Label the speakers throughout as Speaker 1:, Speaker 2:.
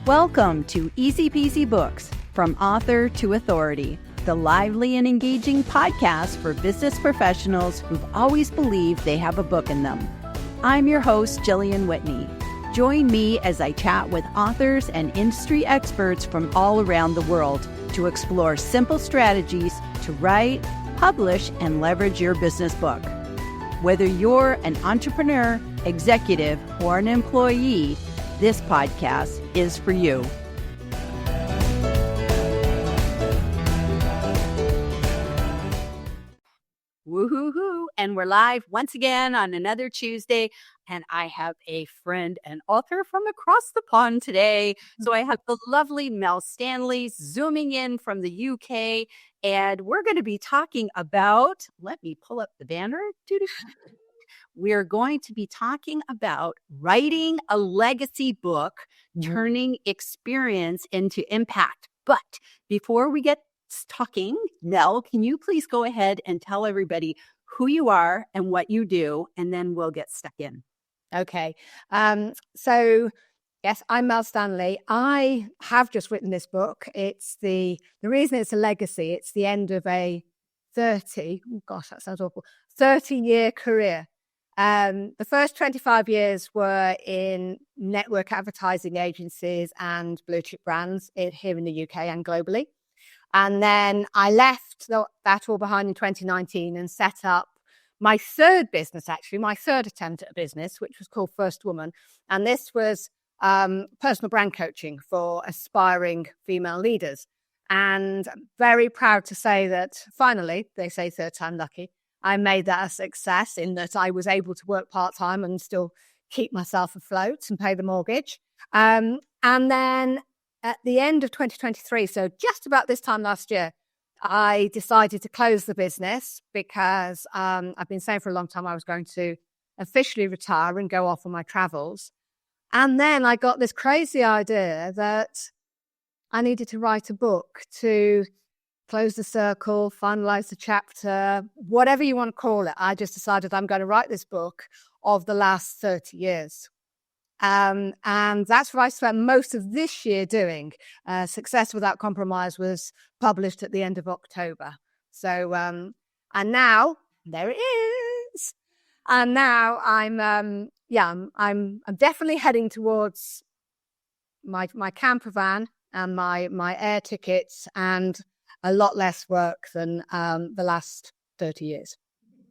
Speaker 1: Welcome to Easy Peasy Books, From Author to Authority, the lively and engaging podcast for business professionals who've always believed they have a book in them. I'm your host, Jillian Whitney. Join me as I chat with authors and industry experts from all around the world to explore simple strategies to write, publish, and leverage your business book. Whether you're an entrepreneur, executive, or an employee, this podcast is for you. Woohoo! And we're live once again on another Tuesday. And I have a friend and author from across the pond today. So I have the lovely Mel Stanley zooming in from the UK. And we're going to be talking about, let me pull up the banner. We're going to be talking about writing a legacy book, turning experience into impact. But before we get talking, Mel, can you please go ahead and tell everybody who you are and what you do, and then we'll get stuck in.
Speaker 2: Okay. So yes, I'm Mel Stanley. I have just written this book. It's the reason it's a legacy. It's the end of a 30-year career. The first 25 years were in network advertising agencies and blue chip brands here in the UK and globally. And then I left that all behind in 2019 and set up my third business, actually, my third attempt at a business, which was called FirstWoman. And this was personal brand coaching for aspiring female leaders. And I'm very proud to say that finally, they say third time lucky, I made that a success in that I was able to work part-time and still keep myself afloat and pay the mortgage. And then at the end of 2023, so just about this time last year, I decided to close the business because I've been saying for a long time I was going to officially retire and go off on my travels. And then I got this crazy idea that I needed to write a book to close the circle, finalize the chapter, whatever you want to call it. I just decided I'm going to write this book of the last 30 years. And that's what I spent most of this year doing. Success Without Compromise was published at the end of October. So, and now there it is. And now I'm definitely heading towards my camper van and my air tickets and a lot less work than the last 30 years.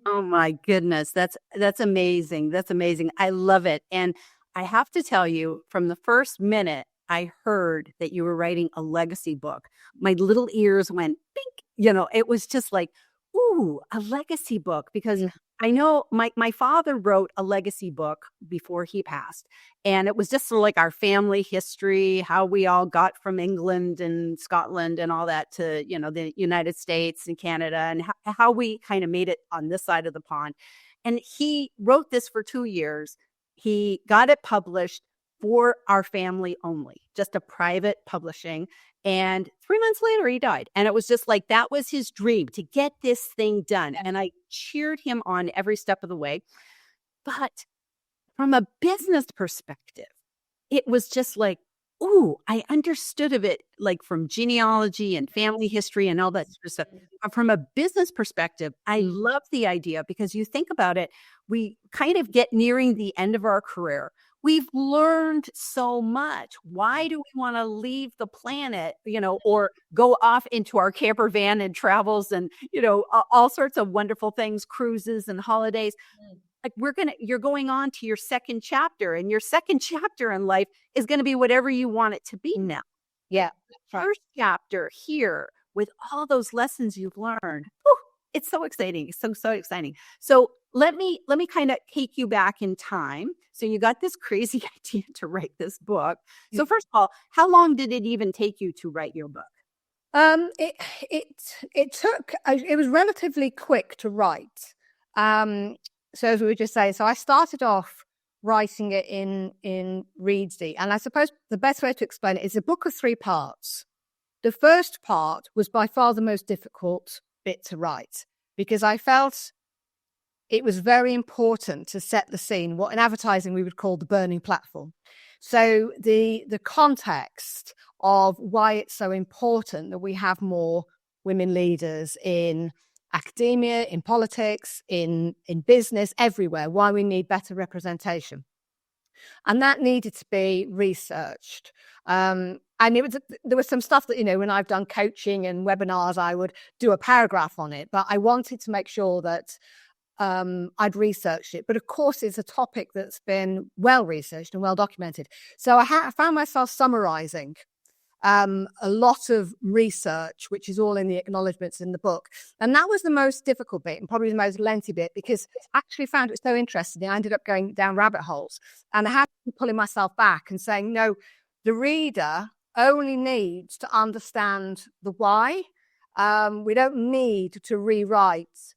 Speaker 1: Oh my goodness. That's amazing. That's amazing. I love it. And I have to tell you, from the first minute I heard that you were writing a legacy book, my little ears went bink. It was just like, ooh, a legacy book, because I know my father wrote a legacy book before he passed. And it was just sort of like our family history, how we all got from England and Scotland and all that to, the United States and Canada, and how we kind of made it on this side of the pond. And he wrote this for 2 years. He got it published for our family only, just a private publishing. And 3 months later, he died. And it was just like, that was his dream, to get this thing done. And I cheered him on every step of the way. But from a business perspective, it was just like, ooh, I understood of it, like from genealogy and family history and all that sort of stuff. But from a business perspective, I love the idea, because you think about it, we kind of get nearing the end of our career. We've learned so much. Why do we want to leave the planet, or go off into our camper van and travels and, all sorts of wonderful things, cruises and holidays? Like you're going on to your second chapter, and your second chapter in life is going to be whatever you want it to be now.
Speaker 2: Yeah.
Speaker 1: First chapter here with all those lessons you've learned. Whew, it's so exciting. It's so exciting. So let me kind of take you back in time. So you got this crazy idea to write this book. So first of all, how long did it even take you to write your book?
Speaker 2: It was relatively quick to write. So as we were just saying, so I started off writing it in Reedsy. And I suppose the best way to explain it is a book of 3 parts. The first part was by far the most difficult bit to write, because I felt it was very important to set the scene, what in advertising we would call the burning platform. So the context of why it's so important that we have more women leaders in academia, in politics, in business, everywhere, why we need better representation. And that needed to be researched. And there was some stuff that, when I've done coaching and webinars, I would do a paragraph on it, but I wanted to make sure that I'd researched it. But of course, it's a topic that's been well researched and well documented. So I found myself summarizing a lot of research, which is all in the acknowledgements in the book. And that was the most difficult bit and probably the most lengthy bit, because I actually found it so interesting. I ended up going down rabbit holes, and I had to be pulling myself back and saying, no, the reader only needs to understand the why. We don't need to rewrite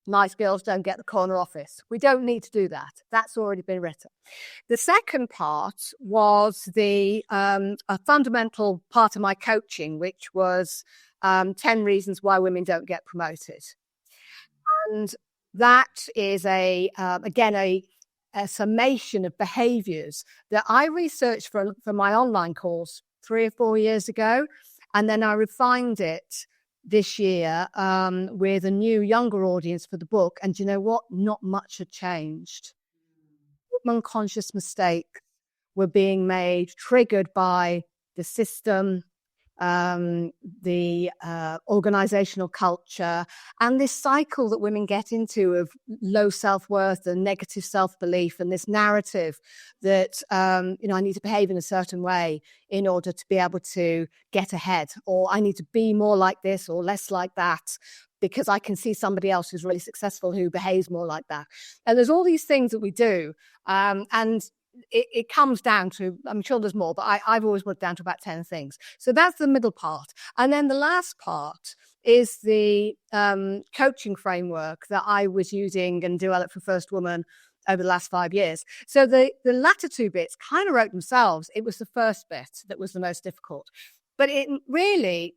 Speaker 2: nice girls don't get the corner office. We don't need to do that. That's already been written. The second part was a fundamental part of my coaching, which was 10 reasons why women don't get promoted. And that is again, a summation of behaviors that I researched for my online course 3 or 4 years ago. And then I refined it this year with a new younger audience for the book. And you know what? Not much had changed. Unconscious mistakes were being made, triggered by the system, the organizational culture, and this cycle that women get into of low self-worth and negative self-belief, and this narrative that I need to behave in a certain way in order to be able to get ahead, or I need to be more like this or less like that because I can see somebody else who's really successful who behaves more like that. And there's all these things that we do, and it comes down to, I'm sure there's more, but I've always worked down to about 10 things. So that's the middle part. And then the last part is the coaching framework that I was using and developed for FirstWoman over the last 5 years. So the latter two bits kind of wrote themselves. It was the first bit that was the most difficult. But it really,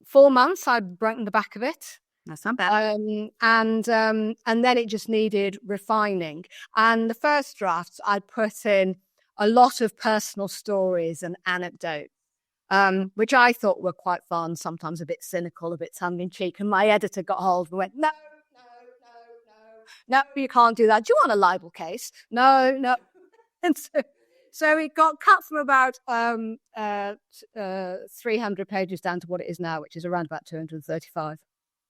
Speaker 2: 4 months, I'd broken the back of it.
Speaker 1: That's not bad.
Speaker 2: And then it just needed refining. And the first drafts, I'd put in a lot of personal stories and anecdotes, which I thought were quite fun, sometimes a bit cynical, a bit tongue-in-cheek. And my editor got hold and went, no, you can't do that. Do you want a libel case? No. And so it got cut from about 300 pages down to what it is now, which is around about 235.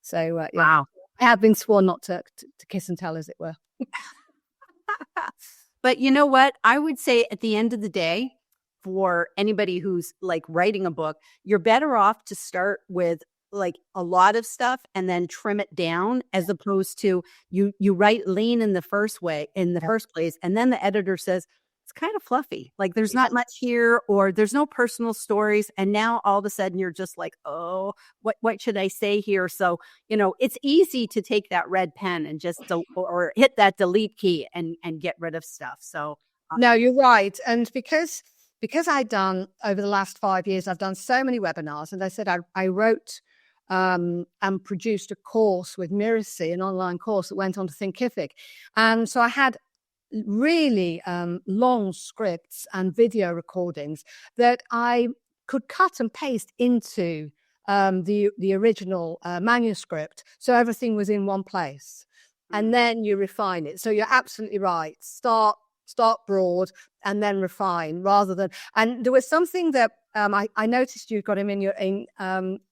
Speaker 2: So, yeah.
Speaker 1: Wow.
Speaker 2: I have been sworn not to kiss and tell, as it were.
Speaker 1: But you know what? I would say at the end of the day, for anybody who's like writing a book, you're better off to start with like a lot of stuff and then trim it down, as opposed to you write lean in the first place, and then the editor says, it's kind of fluffy. Like there's not much here, or there's no personal stories. And now all of a sudden you're just like, oh, what should I say here? So, it's easy to take that red pen and just, or hit that delete key and get rid of stuff. So.
Speaker 2: No, you're right. And because I'd done over the last 5 years, I've done so many webinars. And I said, I wrote and produced a course with Miracy, an online course that went on to Thinkific. And so I had really long scripts and video recordings that I could cut and paste into the original manuscript, so everything was in one place. And then you refine it. So you're absolutely right. Start broad and then refine, rather than. And there was something that I noticed you got him in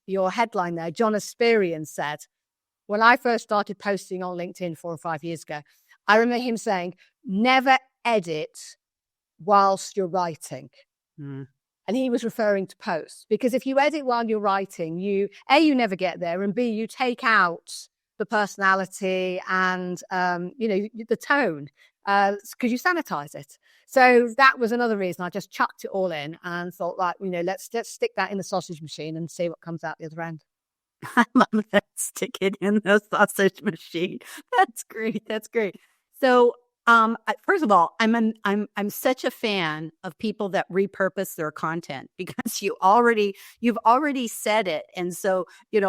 Speaker 2: your headline there. John Asperian said, when I first started posting on LinkedIn 4 or 5 years ago, I remember him saying, never edit whilst you're writing. And he was referring to posts, because if you edit while you're writing, you never get there, and B, you take out the personality and, the tone, because you sanitize it. So that was another reason I just chucked it all in and thought, right, let's stick that in the sausage machine and see what comes out the other end.
Speaker 1: I love that. Stick it in the sausage machine. That's great. So First of all, I'm such a fan of people that repurpose their content because you've already said it, and so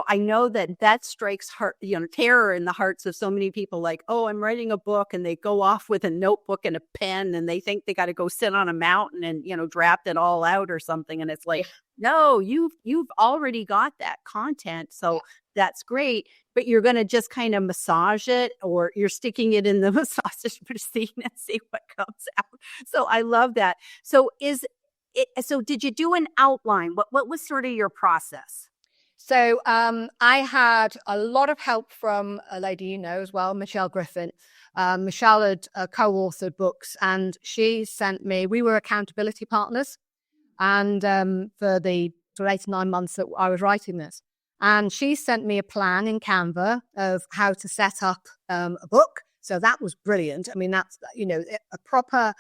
Speaker 1: I know that strikes heart, terror in the hearts of so many people. Like, oh, I'm writing a book, and they go off with a notebook and a pen, and they think they got to go sit on a mountain and draft it all out or something, and it's like, no, you've already got that content, so that's great. But you're going to just kind of massage it, or you're sticking it in the massage machine and see what comes out. So I love that. So so did you do an outline? What was sort of your process?
Speaker 2: So I had a lot of help from a lady you know as well, Michelle Griffin. Michelle had co-authored books, and she sent me, we were accountability partners, and for 8 to 9 months that I was writing this. And she sent me a plan in Canva of how to set up a book. So that was brilliant. I mean, that's, a proper,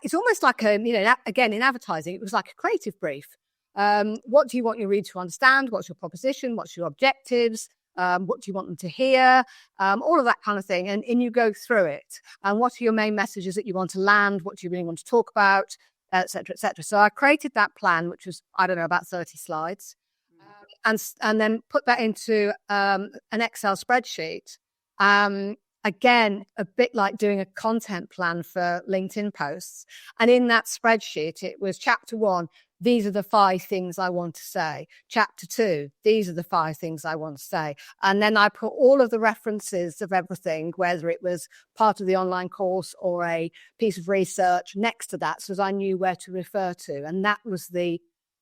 Speaker 2: it's almost like again, in advertising, it was like a creative brief. What do you want your reader to understand? What's your proposition? What's your objectives? What do you want them to hear? All of that kind of thing. And you go through it. And what are your main messages that you want to land? What do you really want to talk about? Et cetera, et cetera. So I created that plan, which was, I don't know, about 30 slides. And then put that into an Excel spreadsheet. Again, a bit like doing a content plan for LinkedIn posts. And in that spreadsheet, it was chapter 1, these are the 5 things I want to say. Chapter 2, these are the 5 things I want to say. And then I put all of the references of everything, whether it was part of the online course or a piece of research next to that, so that I knew where to refer to. And that was the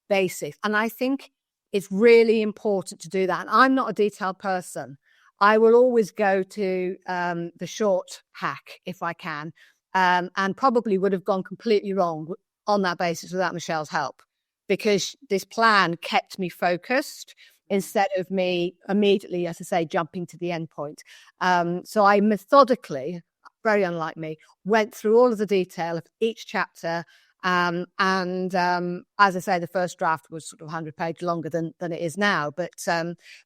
Speaker 2: basic. And I think it's really important to do that. And I'm not a detailed person. I will always go to the short hack if I can, and probably would have gone completely wrong on that basis without Michelle's help, because this plan kept me focused instead of me immediately, as I say, jumping to the end point. So I methodically, very unlike me, went through all of the detail of each chapter. And as I say, the first draft was sort of 100 pages longer than it is now. But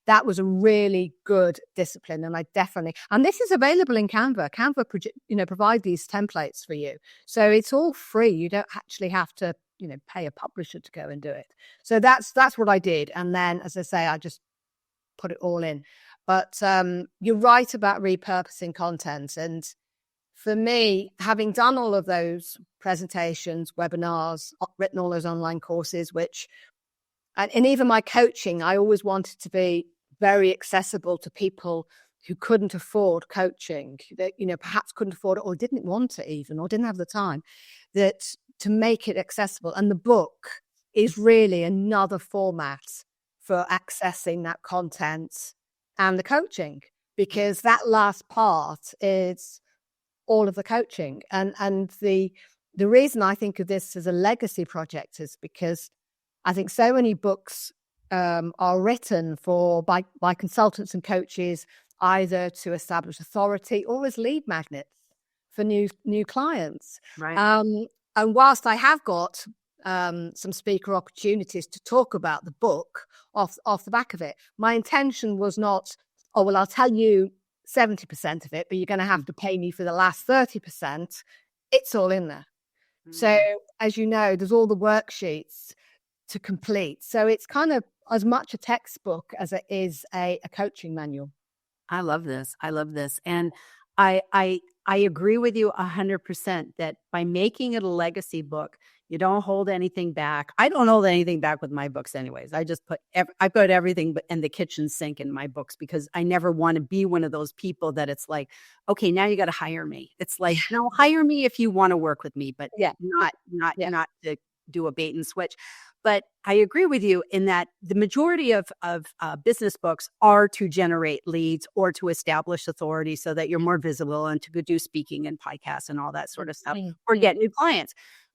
Speaker 2: that was a really good discipline. And and this is available in Canva. Canva, provide these templates for you. So it's all free. You don't actually have to, pay a publisher to go and do it. So that's what I did. And then, as I say, I just put it all in. But you're right about repurposing content. And for me, having done all of those presentations, webinars, written all those online courses, and even my coaching, I always wanted to be very accessible to people who couldn't afford coaching, that, perhaps couldn't afford it or didn't want it even, or didn't have the time, that to make it accessible. And the book is really another format for accessing that content and the coaching, because that last part is all of the coaching. And the reason I think of this as a legacy project is because I think so many books are written by consultants and coaches, either to establish authority or as lead magnets for new clients.
Speaker 1: Right.
Speaker 2: And whilst I have got some speaker opportunities to talk about the book off the back of it, my intention was not, oh, well, I'll tell you 70% of it, but you're going to have to pay me for the last 30%. It's all in there. So, as you know, there's all the worksheets to complete. So it's kind of as much a textbook as it is a coaching manual.
Speaker 1: I love this. And I agree with you 100% that by making it a legacy book, you don't hold anything back. I don't hold anything back with my books anyways. I just I put everything in the kitchen sink in my books, because I never want to be one of those people that it's like, okay, now you got to hire me. It's like, no, hire me if you want to work with me, but not to do a bait and switch. But I agree with you in that the majority of business books are to generate leads or to establish authority so that you're more visible and to go do speaking and podcasts and all that sort of stuff, or get new clients.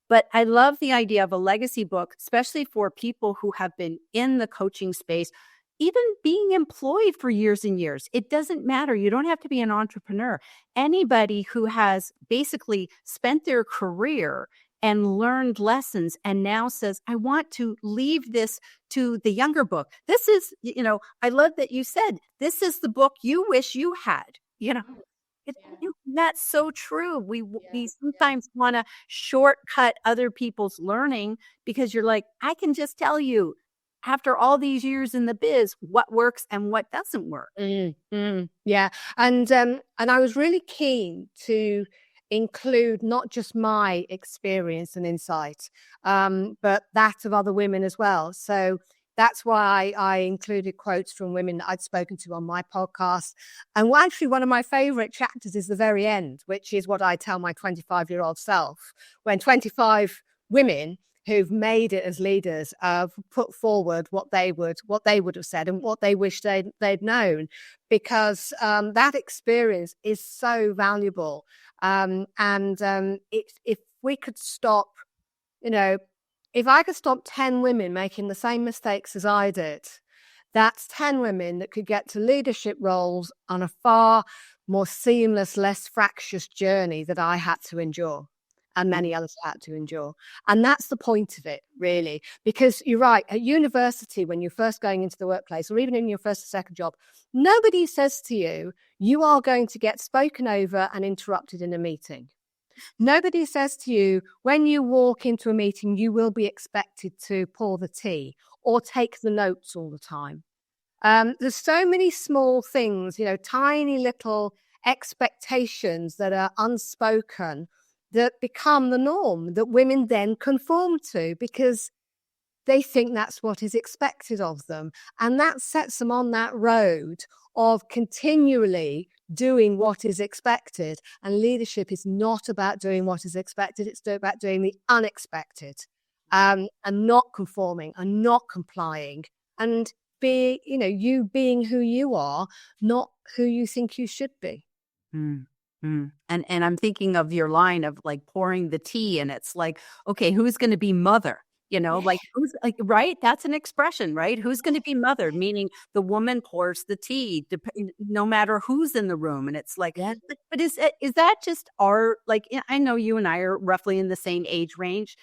Speaker 1: But I love the idea of a legacy book, especially for people who have been in the coaching space, even being employed for years and years. It doesn't matter. You don't have to be an entrepreneur. Anybody who has basically spent their career and learned lessons and now says, I want to leave this to the younger book. This is, I love that you said, this is the book you wish you had, That's so true. We sometimes want to shortcut other people's learning because you're like, I can just tell you after all these years in the biz what works and what doesn't work.
Speaker 2: Yeah, and I was really keen to include not just my experience and insight, but that of other women as well. So that's why I included quotes from women that I'd spoken to on my podcast. And actually, one of my favorite chapters is the very end, which is what I tell my 25-year-old self when 25 women who've made it as leaders put forward what they would have said and what they wish they'd known, because that experience is so valuable. If we could stop, if I could stop 10 women making the same mistakes as I did, that's 10 women that could get to leadership roles on a far more seamless, less fractious journey that I had to endure and many others had to endure. And that's the point of it, really, because you're right. At university, when you're first going into the workplace, or even in your first or second job, nobody says to you, you are going to get spoken over and interrupted in a meeting. Nobody says to you, when you walk into a meeting, you will be expected to pour the tea or take the notes all the time. There's so many small things, tiny little expectations that are unspoken that become the norm that women then conform to because they think that's what is expected of them. And that sets them on that road of continually doing what is expected. And leadership is not about doing what is expected. It's about doing the unexpected, and not conforming and not complying and you being who you are, not who you think you should be.
Speaker 1: Mm. And I'm thinking of your line of like pouring the tea, and it's like, okay, who's going to be mother? Like who's like, right? That's an expression, right? Who's going to be mother? Meaning the woman pours the tea, no matter who's in the room. And it's like, but is that just our, like, I know you and I are roughly in the same age range.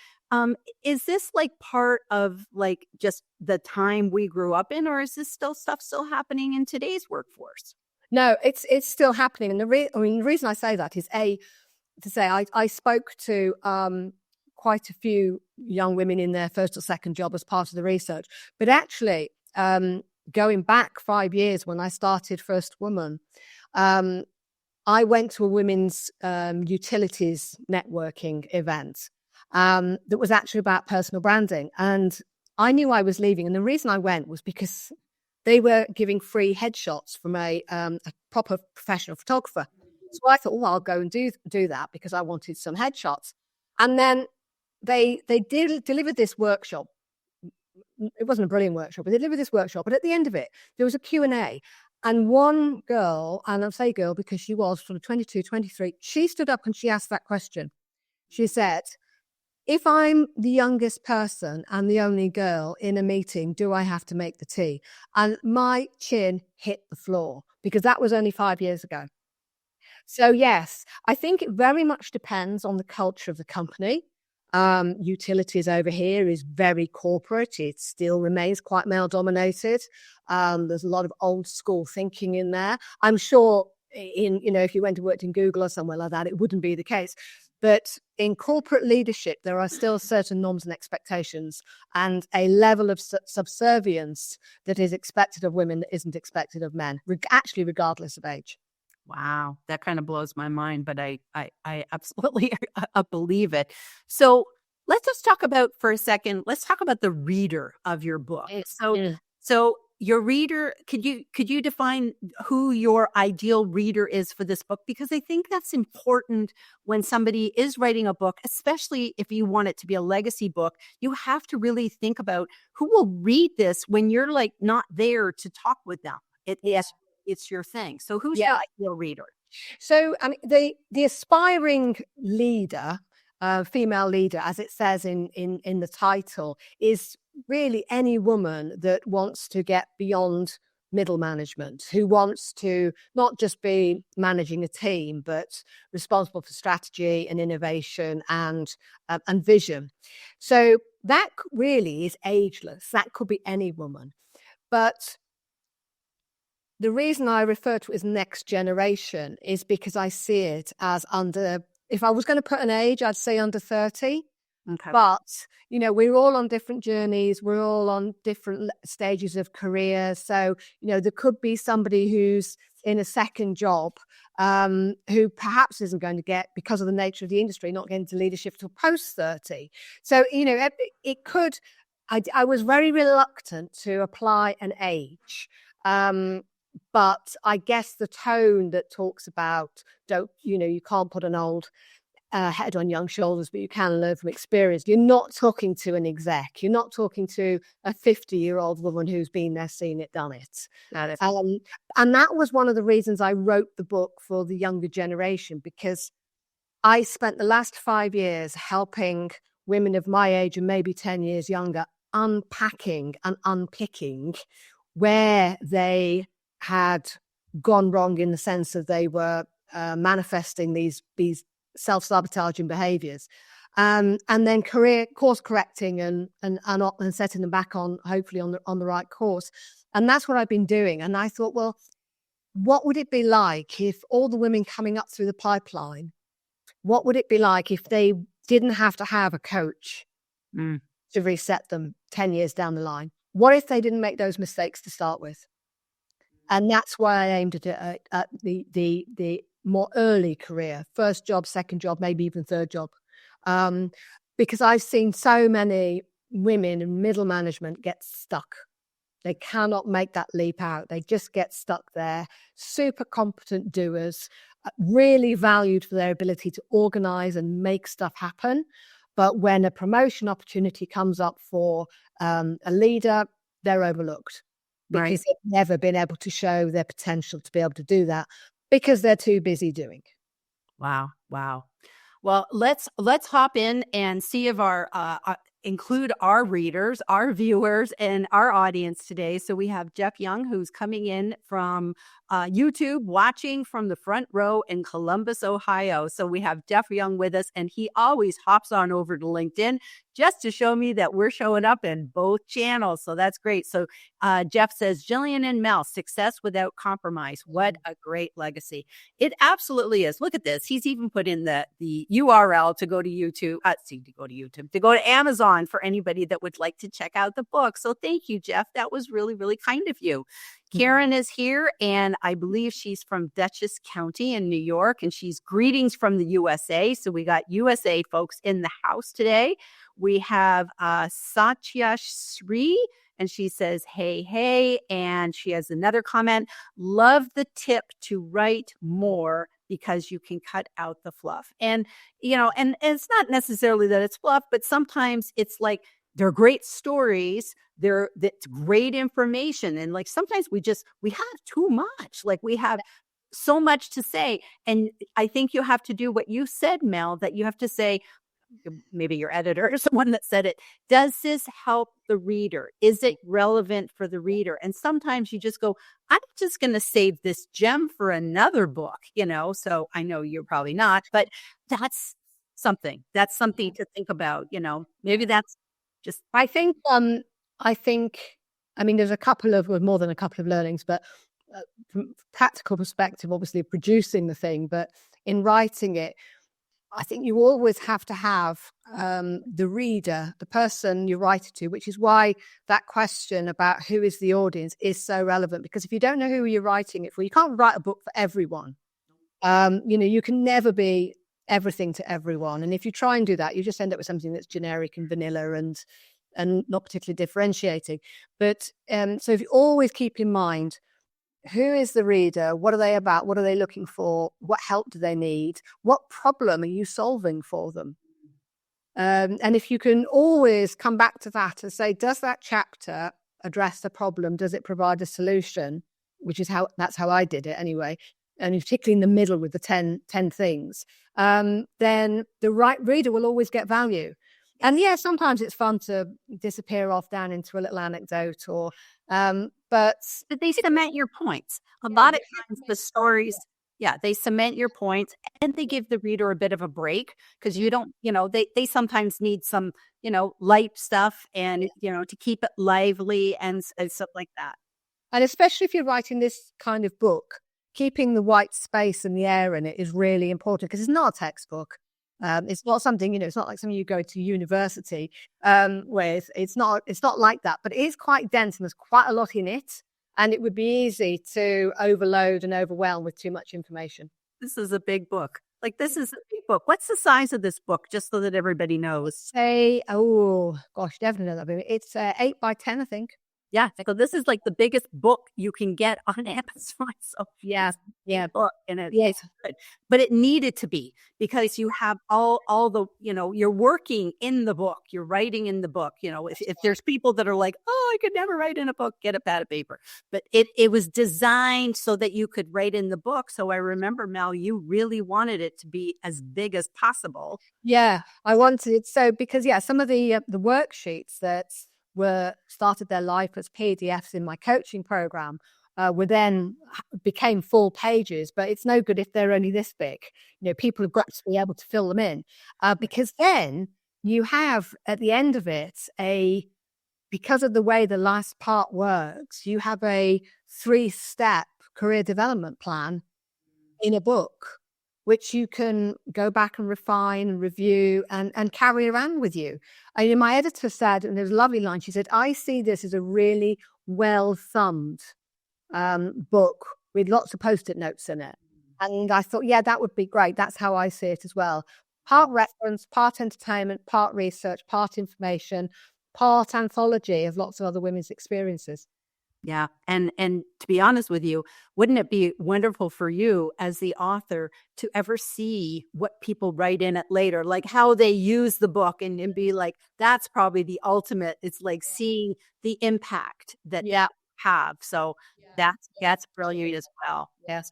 Speaker 1: Is this like part of like just the time we grew up in, or is this still happening in today's workforce?
Speaker 2: No, it's still happening. And the reason I say that is I spoke to quite a few young women in their first or second job as part of the research. But actually, going back 5 years when I started FirstWoman, I went to a women's utilities networking event that was actually about personal branding. And I knew I was leaving. And the reason I went was because they were giving free headshots from a proper professional photographer. So I thought, I'll go and do that because I wanted some headshots. And then they delivered this workshop. It wasn't a brilliant workshop, but they delivered this workshop. But at the end of it, there was a Q&A. And one girl, and I'll say girl because she was sort of 22, 23, she stood up and she asked that question. She said, if I'm the youngest person and the only girl in a meeting, do I have to make the tea? And my chin hit the floor because that was only 5 years ago. So yes, I think it very much depends on the culture of the company. Utilities over here is very corporate. It still remains quite male dominated. There's a lot of old school thinking in there. I'm sure if you went to work in Google or somewhere like that, it wouldn't be the case. But in corporate leadership, there are still certain norms and expectations and a level of subservience that is expected of women that isn't expected of men, actually regardless of age.
Speaker 1: Wow, that kind of blows my mind, but I absolutely believe it. So let's just talk about for a second. Let's talk about the reader of your book. So your reader, could you define who your ideal reader is for this book? Because I think that's important when somebody is writing a book, especially if you want it to be a legacy book. You have to really think about who will read this when you're like not there to talk with them. It's your thing. So who's your ideal reader?
Speaker 2: So the aspiring leader, female leader, as it says in the title, is really any woman that wants to get beyond middle management, who wants to not just be managing a team, but responsible for strategy and innovation and vision. So that really is ageless. That could be any woman. But the reason I refer to it as next generation is because I see it as if I was going to put an age, I'd say under 30.
Speaker 1: Okay.
Speaker 2: But, we're all on different journeys. We're all on different stages of career. So, there could be somebody who's in a second job who perhaps isn't going to get, because of the nature of the industry, not getting to leadership till post 30. So, it could, I was very reluctant to apply an age. But I guess the tone that talks about you can't put an old head on young shoulders, but you can learn from experience. You're not talking to an exec. You're not talking to a 50-year-old woman who's been there, seen it, done it. And that was one of the reasons I wrote the book for the younger generation, because I spent the last 5 years helping women of my age and maybe 10 years younger unpacking and unpicking where they had gone wrong, in the sense that they were manifesting these self-sabotaging behaviors, and then course correcting and setting them back on, hopefully on the right course. And that's what I've been doing. And I thought, well, what would it be like if all the women coming up through the pipeline, what would it be like if they didn't have to have a coach to reset them 10 years down the line? What if they didn't make those mistakes to start with? And that's why I aimed at the more early career, first job, second job, maybe even third job. Because I've seen so many women in middle management get stuck. They cannot make that leap out. They just get stuck there. Super competent doers, really valued for their ability to organize and make stuff happen. But when a promotion opportunity comes up for a leader, they're overlooked, because they've never been able to show their potential to be able to do that, because they're too busy doing.
Speaker 1: Wow. Well, let's hop in and see if include our readers, our viewers, and our audience today. So we have Jeff Young, who's coming in from YouTube, watching from the front row in Columbus, Ohio. So we have Jeff Young with us, and he always hops on over to LinkedIn just to show me that we're showing up in both channels. So that's great. So Jeff says, Jillian and Mel, success without compromise. What a great legacy. It absolutely is. Look at this. He's even put in the URL to go to YouTube, to go to Amazon for anybody that would like to check out the book. So thank you, Jeff. That was really, really kind of you. Karen is here, and I believe she's from Dutchess County in New York, and she's greetings from the USA. So we got USA folks in the house today. We have Satya Sri, and she says, hey, and she has another comment. Love the tip to write more, because you can cut out the fluff. And, and it's not necessarily that it's fluff, but sometimes it's like, they're great stories. That's great information. And like, sometimes we have too much. Like, we have so much to say. And I think you have to do what you said, Mel, that you have to say, maybe your editor or someone that said it, does this help the reader? Is it relevant for the reader? And sometimes you just go, I'm just going to save this gem for another book, so I know you're probably not, but that's something to think about, maybe that's just,
Speaker 2: I think, there's more than a couple of learnings, but from a practical perspective, obviously producing the thing, but in writing it, I think you always have to have the reader, the person you write it to, which is why that question about who is the audience is so relevant. Because if you don't know who you're writing it for, you can't write a book for everyone. You can never be everything to everyone. And if you try and do that, you just end up with something that's generic and vanilla and not particularly differentiating. But so if you always keep in mind, who is the reader? What are they about? What are they looking for? What help do they need? What problem are you solving for them? And if you can always come back to that and say, does that chapter address the problem? Does it provide a solution? That's how I did it anyway. And particularly in the middle with the 10 things, then the right reader will always get value. And yeah, sometimes it's fun to disappear off down into a little anecdote but
Speaker 1: they cement your points. A lot of times the stories, they cement your points, and they give the reader a bit of a break, because you don't, they sometimes need some, light stuff and, to keep it lively and stuff like that.
Speaker 2: And especially if you're writing this kind of book, keeping the white space and the air in it is really important because it's not a textbook. It's not something, it's not like something you go to university with. It's not like that, but it is quite dense and there's quite a lot in it. And it would be easy to overload and overwhelm with too much information.
Speaker 1: This is a big book. Like, this is a big book. What's the size of this book, just so that everybody knows?
Speaker 2: Oh gosh, definitely know that. It's 8 by 10, I think.
Speaker 1: Yeah. So this is like the biggest book you can get on Amazon. So
Speaker 2: yeah,
Speaker 1: book, and it's
Speaker 2: yes,
Speaker 1: good. But it needed to be, because you have all the, you're working in the book, you're writing in the book. If there's people that are like, oh, I could never write in a book, get a pad of paper. But it was designed so that you could write in the book. So I remember, Mel, you really wanted it to be as big as possible.
Speaker 2: Yeah, I wanted it so because some of the worksheets that started their life as PDFs in my coaching program were then became full pages, but it's no good if they're only this big. People have got to be able to fill them in because then you have at the end of it because of the way the last part works, you have a 3-step career development plan in a book, which you can go back and refine and review and carry around with you. And my editor said, and there's a lovely line, she said, I see this as a really well-thumbed book with lots of Post-it notes in it. And I thought, that would be great. That's how I see it as well. Part reference, part entertainment, part research, part information, part anthology of lots of other women's experiences.
Speaker 1: Yeah. And to be honest with you, wouldn't it be wonderful for you as the author to ever see what people write in it later, like how they use the book and be like, that's probably the ultimate. It's like seeing the impact that have. So that's brilliant as well.
Speaker 2: Yes.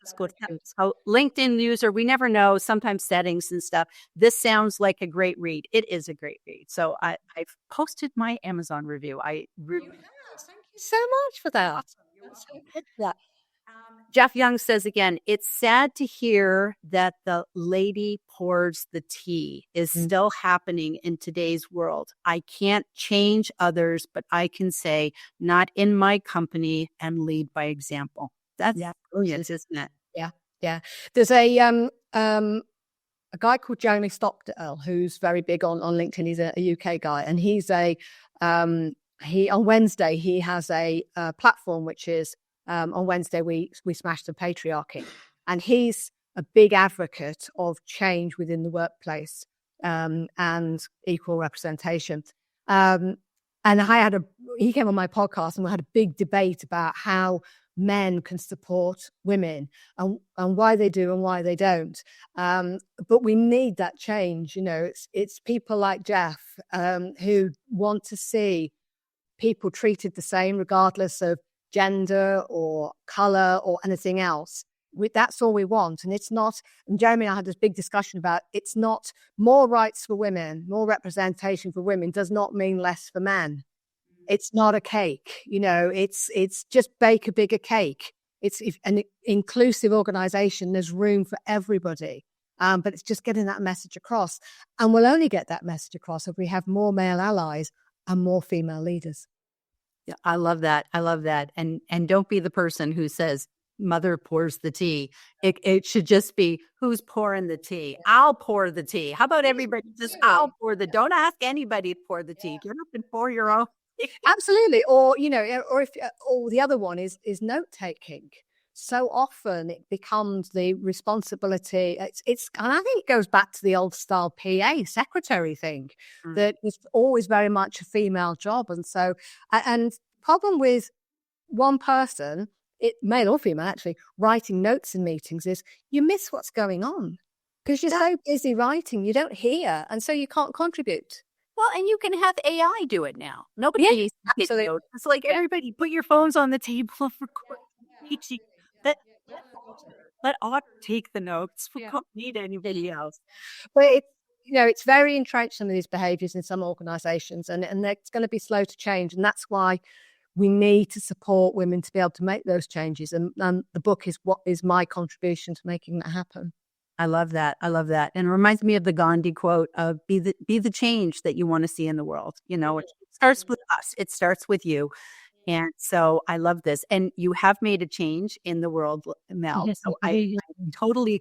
Speaker 1: So LinkedIn user, we never know, sometimes settings and stuff. This sounds like a great read. It is a great read. So I've posted my Amazon review.
Speaker 2: Thank you so much for that.
Speaker 1: Jeff Young says again, it's sad to hear that the lady pours the tea is still happening in today's world. I can't change others, but I can say, not in my company, and lead by example. That's brilliant, isn't it?
Speaker 2: Yeah. There's a guy called Jeremy Stockdale who's very big on LinkedIn. He's a UK guy, and he's on Wednesday he has a platform which is on Wednesday we smash the patriarchy, and he's a big advocate of change within the workplace and equal representation. And he came on my podcast and we had a big debate about how men can support women and why they do and why they don't. But we need that change. It's people like Jeff who want to see people treated the same regardless of gender or color or anything else. That's all we want. And it's not, and Jeremy and I had this big discussion about, it's not more rights for women, more representation for women does not mean less for men. It's not a cake, it's just bake a bigger cake. It's an inclusive organization. There's room for everybody. But it's just getting that message across. And we'll only get that message across if we have more male allies and more female leaders.
Speaker 1: Yeah, I love that. And don't be the person who says, mother pours the tea. It should just be, who's pouring the tea? I'll pour the tea. How about everybody just, I'll pour don't ask anybody to pour the tea. Get up and pour your own.
Speaker 2: Absolutely. Or, or the other one is note taking. So often it becomes the responsibility. And I think it goes back to the old style PA secretary thing that was always very much a female job. And so, and problem with one person, male or female actually, writing notes in meetings is you miss what's going on because you're so busy writing, you don't hear. And so you can't contribute.
Speaker 1: Well, and you can have AI do it now. Nobody needs to get notes. It's like everybody put your phones on the table for teaching. Let auto take the notes. We don't need anybody else.
Speaker 2: But it's very entrenched, some of these behaviours in some organisations, and it's going to be slow to change. And that's why we need to support women to be able to make those changes. And the book is what is my contribution to making that happen.
Speaker 1: I love that. And it reminds me of the Gandhi quote of be the change that you want to see in the world. It starts with us. It starts with you. And so I love this. And you have made a change in the world, Mel.
Speaker 2: Yes,
Speaker 1: So
Speaker 2: I do.
Speaker 1: I'm totally,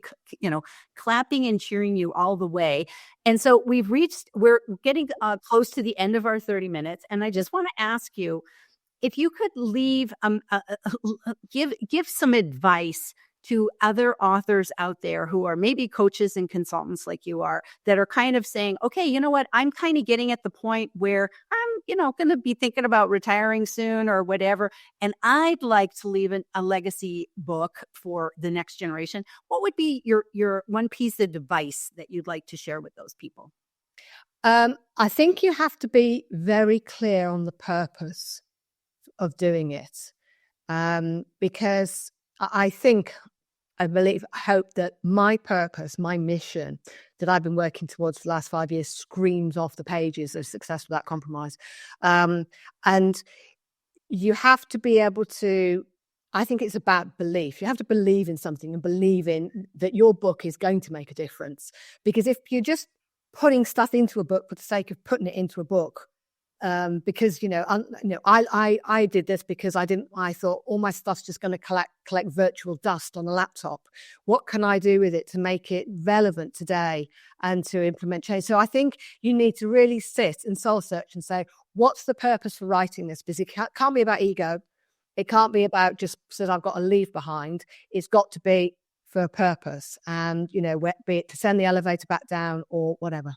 Speaker 1: clapping and cheering you all the way. And so we're getting close to the end of our 30 minutes. And I just want to ask you, if you could leave, give some advice to other authors out there who are maybe coaches and consultants like you are, that are kind of saying, okay, you know what, I'm kind of getting at the point where I'm, going to be thinking about retiring soon or whatever, and I'd like to leave a legacy book for the next generation. What would be your one piece of advice that you'd like to share with those people?
Speaker 2: I think you have to be very clear on the purpose of doing it, because I hope that my purpose, my mission that I've been working towards for the last 5 years screams off the pages of Success Without Compromise. And you have to be able to, I think it's about belief. You have to believe in something and believe in that your book is going to make a difference. Because if you're just putting stuff into a book for the sake of putting it into a book, because I did this because I thought all my stuff's just going to collect virtual dust on a laptop. What can I do with it to make it relevant today and to implement change? So I think you need to really sit and soul search and say, what's the purpose for writing this? Because it can't be about ego. It can't be about just so I've got to leave behind. It's got to be for a purpose, and be it to send the elevator back down or whatever.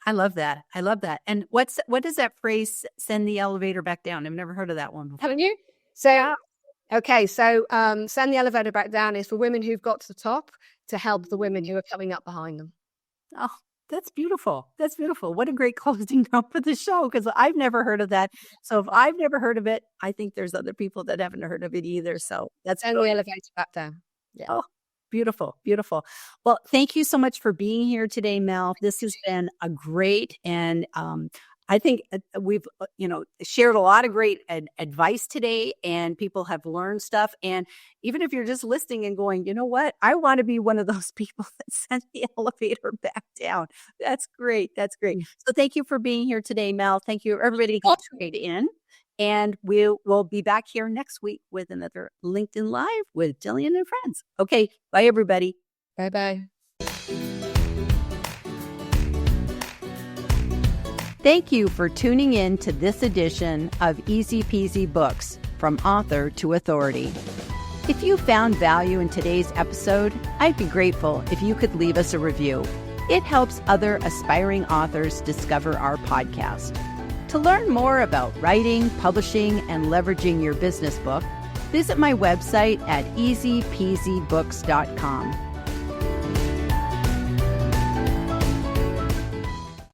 Speaker 1: I love that. I love that. And what does that phrase, send the elevator back down? I've never heard of that one before.
Speaker 2: Haven't you? So, okay. So, send the elevator back down is for women who've got to the top to help the women who are coming up behind them.
Speaker 1: Oh, that's beautiful. That's beautiful. What a great closing note for the show, because I've never heard of that. So if I've never heard of it, I think there's other people that haven't heard of it either. So that's
Speaker 2: send the elevator back down.
Speaker 1: Yeah. Oh, beautiful, beautiful. Well, thank you so much for being here today, Mel. This has been a great, and I think we've, shared a lot of great advice today, and people have learned stuff. And even if you're just listening and going, you know what, I want to be one of those people that sent the elevator back down. That's great. That's great. So thank you for being here today, Mel. Thank you, everybody who tuned in. And we'll be back here next week with another LinkedIn Live with Jillian and friends. Okay. Bye, everybody.
Speaker 2: Bye-bye.
Speaker 1: Thank you for tuning in to this edition of Easy Peasy Books, from author to authority. If you found value in today's episode, I'd be grateful if you could leave us a review. It helps other aspiring authors discover our podcast. To learn more about writing, publishing, and leveraging your business book, visit my website at easypeasybooks.com.